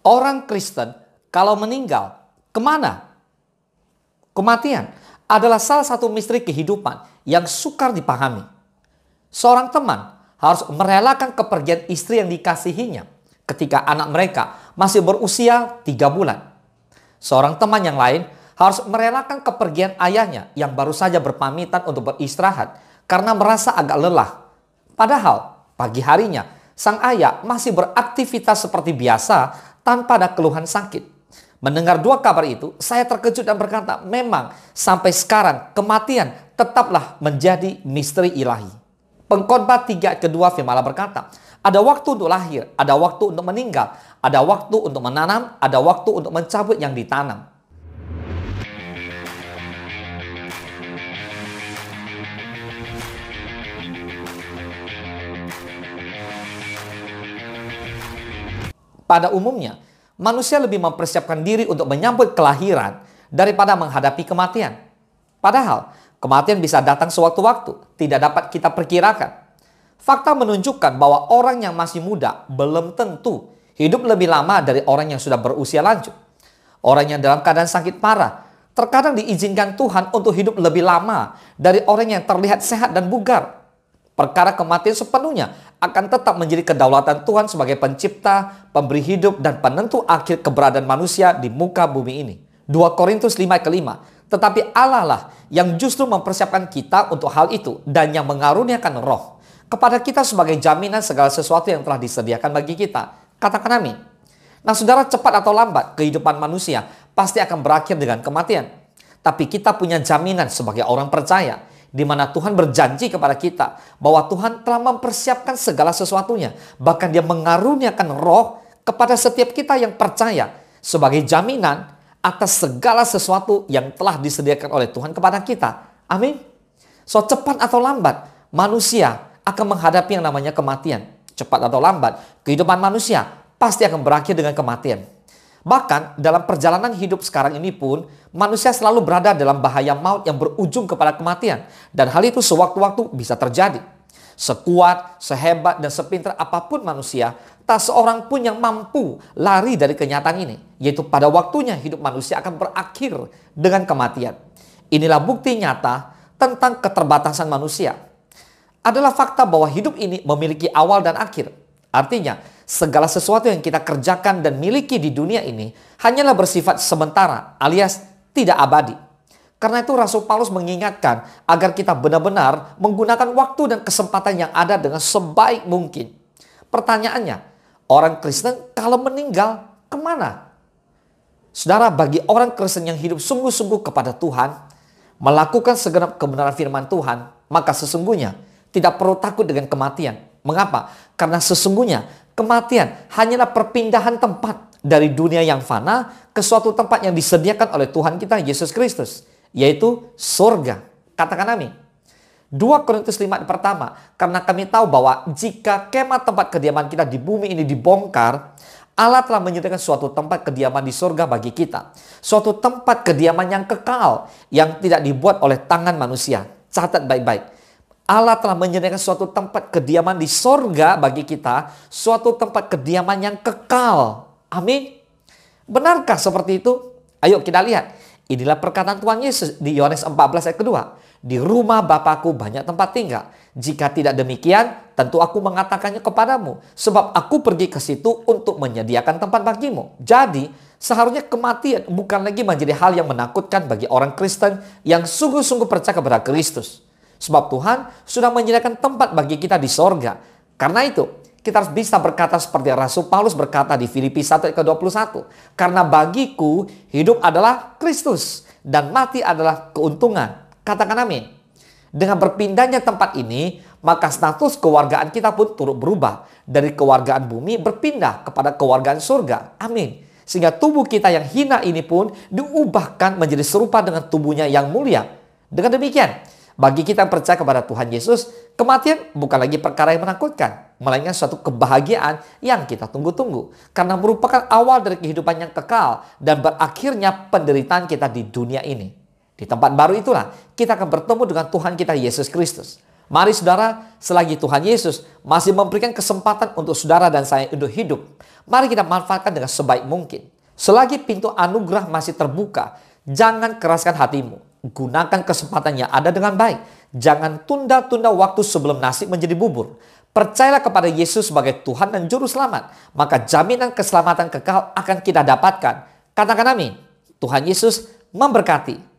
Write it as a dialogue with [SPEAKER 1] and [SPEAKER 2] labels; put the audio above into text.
[SPEAKER 1] Orang Kristen kalau meninggal, kemana? Kematian adalah salah satu misteri kehidupan yang sukar dipahami. Seorang teman harus merelakan kepergian istri yang dikasihinya ketika anak mereka masih berusia 3 bulan. Seorang teman yang lain harus merelakan kepergian ayahnya yang baru saja berpamitan untuk beristirahat karena merasa agak lelah. Padahal pagi harinya sang ayah masih beraktivitas seperti biasa tanpa ada keluhan sakit. Mendengar dua kabar itu, saya terkejut dan berkata, memang sampai sekarang kematian tetaplah menjadi misteri ilahi. Pengkhotbah 3 ayat kedua firman Allah berkata, ada waktu untuk lahir, ada waktu untuk meninggal, ada waktu untuk menanam, ada waktu untuk mencabut yang ditanam. Pada umumnya, manusia lebih mempersiapkan diri untuk menyambut kelahiran daripada menghadapi kematian. Padahal, kematian bisa datang sewaktu-waktu, tidak dapat kita perkirakan. Fakta menunjukkan bahwa orang yang masih muda belum tentu hidup lebih lama dari orang yang sudah berusia lanjut. Orang yang dalam keadaan sakit parah terkadang diizinkan Tuhan untuk hidup lebih lama dari orang yang terlihat sehat dan bugar. Perkara kematian sepenuhnya akan tetap menjadi kedaulatan Tuhan sebagai pencipta, pemberi hidup, dan penentu akhir keberadaan manusia di muka bumi ini. 2 Korintus 5 ayat ke-5. Tetapi Allah lah yang justru mempersiapkan kita untuk hal itu dan yang mengaruniakan roh kepada kita sebagai jaminan segala sesuatu yang telah disediakan bagi kita. Katakan amin. Nah saudara, cepat atau lambat kehidupan manusia pasti akan berakhir dengan kematian. Tapi kita punya jaminan sebagai orang percaya, di mana Tuhan berjanji kepada kita bahwa Tuhan telah mempersiapkan segala sesuatunya. Bahkan Dia mengaruniakan roh kepada setiap kita yang percaya sebagai jaminan atas segala sesuatu yang telah disediakan oleh Tuhan kepada kita. Amin. So cepat atau lambat manusia akan menghadapi yang namanya kematian. Cepat atau lambat kehidupan manusia pasti akan berakhir dengan kematian. Bahkan dalam perjalanan hidup sekarang ini pun, manusia selalu berada dalam bahaya maut yang berujung kepada kematian. Dan hal itu sewaktu-waktu bisa terjadi. Sekuat, sehebat, dan sepintar apapun manusia, tak seorang pun yang mampu lari dari kenyataan ini. Yaitu pada waktunya hidup manusia akan berakhir dengan kematian. Inilah bukti nyata tentang keterbatasan manusia. Adalah fakta bahwa hidup ini memiliki awal dan akhir. Artinya, segala sesuatu yang kita kerjakan dan miliki di dunia ini hanyalah bersifat sementara alias tidak abadi. Karena itu Rasul Paulus mengingatkan agar kita benar-benar menggunakan waktu dan kesempatan yang ada dengan sebaik mungkin. Pertanyaannya, orang Kristen kalau meninggal kemana? Saudara, bagi orang Kristen yang hidup sungguh-sungguh kepada Tuhan, melakukan segenap kebenaran firman Tuhan, maka sesungguhnya tidak perlu takut dengan kematian. Mengapa? Karena sesungguhnya kematian hanyalah perpindahan tempat dari dunia yang fana ke suatu tempat yang disediakan oleh Tuhan kita Yesus Kristus, yaitu surga. Katakan amin. 2 Korintus 5 ayat pertama, karena kami tahu bahwa jika kemah tempat kediaman kita di bumi ini dibongkar, Allah telah menyediakan suatu tempat kediaman di surga bagi kita. Suatu tempat kediaman yang kekal, yang tidak dibuat oleh tangan manusia. Catat baik-baik. Allah telah menyediakan suatu tempat kediaman di sorga bagi kita, suatu tempat kediaman yang kekal. Amin. Benarkah seperti itu? Ayo kita lihat. Inilah perkataan Tuhan Yesus di Yohanes 14 ayat kedua. Di rumah Bapakku banyak tempat tinggal. Jika tidak demikian, tentu aku mengatakannya kepadamu. Sebab aku pergi ke situ untuk menyediakan tempat bagimu. Jadi, seharusnya kematian bukan lagi menjadi hal yang menakutkan bagi orang Kristen yang sungguh-sungguh percaya kepada Kristus. Sebab Tuhan sudah menyediakan tempat bagi kita di sorga. Karena itu, kita harus bisa berkata seperti Rasul Paulus berkata di Filipi 1 ayat ke-21. Karena bagiku hidup adalah Kristus dan mati adalah keuntungan. Katakan amin. Dengan berpindahnya tempat ini, maka status kewargaan kita pun turut berubah. Dari kewargaan bumi berpindah kepada kewargaan surga. Amin. Sehingga tubuh kita yang hina ini pun diubahkan menjadi serupa dengan tubuhnya yang mulia. Dengan demikian, bagi kita yang percaya kepada Tuhan Yesus, kematian bukan lagi perkara yang menakutkan, melainkan suatu kebahagiaan yang kita tunggu-tunggu. Karena merupakan awal dari kehidupan yang kekal dan berakhirnya penderitaan kita di dunia ini. Di tempat baru itulah kita akan bertemu dengan Tuhan kita Yesus Kristus. Mari saudara, selagi Tuhan Yesus masih memberikan kesempatan untuk saudara dan saya untuk hidup, mari kita manfaatkan dengan sebaik mungkin. Selagi pintu anugerah masih terbuka, jangan keraskan hatimu. Gunakan kesempatan yang ada dengan baik. Jangan tunda-tunda waktu sebelum nasi menjadi bubur. Percayalah kepada Yesus sebagai Tuhan dan Juru Selamat, maka jaminan keselamatan kekal akan kita dapatkan. Katakan amin. Tuhan Yesus memberkati.